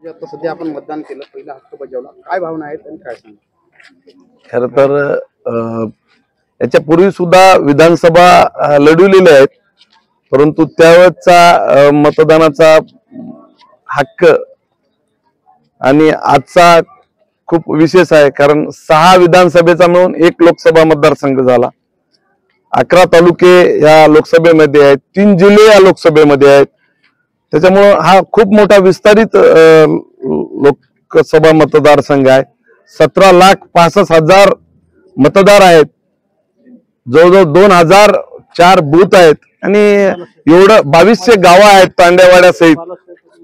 आता सध्या आपण मतदान केलं, पहिला हक्क बजावला, काय भावना आहेत आणि काय सांगा? खर तर याच्या पूर्वी सुद्धा विधानसभा लढवलेल्या आहेत, परंतु त्यावेळेचा मतदानाचा हक्क आणि आजचा खूप विशेष आहे. कारण 6 विधानसभेचा मिळून 1 लोकसभा मतदारसंघ झाला. 11 तालुके या लोकसभेमध्ये आहेत, 3 जिल्हे या लोकसभेमध्ये आहेत. त्याच्यामुळे हा खूप मोठा विस्तारित लोकसभा मतदारसंघ आहे. 17,65,000 मतदार आहेत, जवळजवळ 2,004 बूथ आहेत आणि एवढं 2200 गावं आहेत तांड्यावाड्या सहित.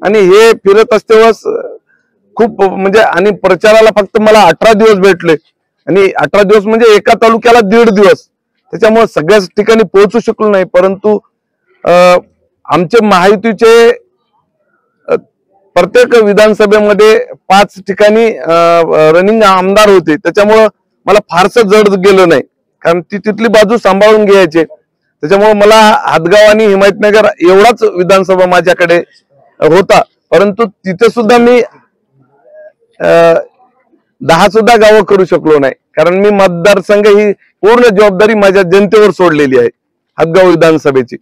आणि हे फिरत असते वेळेस खूप म्हणजे, आणि प्रचाराला फक्त मला 18 दिवस भेटले आणि 18 दिवस म्हणजे एका तालुक्याला 1.5 दिवस. त्याच्यामुळे सगळ्याच ठिकाणी पोहोचू शकलो नाही. परंतु आमचे महायुतीचे प्रत्येक विधानसभेमध्ये 5 ठिकाणी रनिंग आमदार होते. त्याच्यामुळं मला फारसं जड गेलं नाही, कारण ती तिथली बाजू सांभाळून घ्यायचे. त्याच्यामुळे मला हातगाव आणि हिमायतनगर एवढाच विधानसभा माझ्याकडे होता. परंतु तिथे सुद्धा मी 10 सुद्धा गावं करू शकलो नाही, कारण मी मतदारसंघ ही पूर्ण जबाबदारी माझ्या जनतेवर सोडलेली आहे हातगाव विधानसभेची.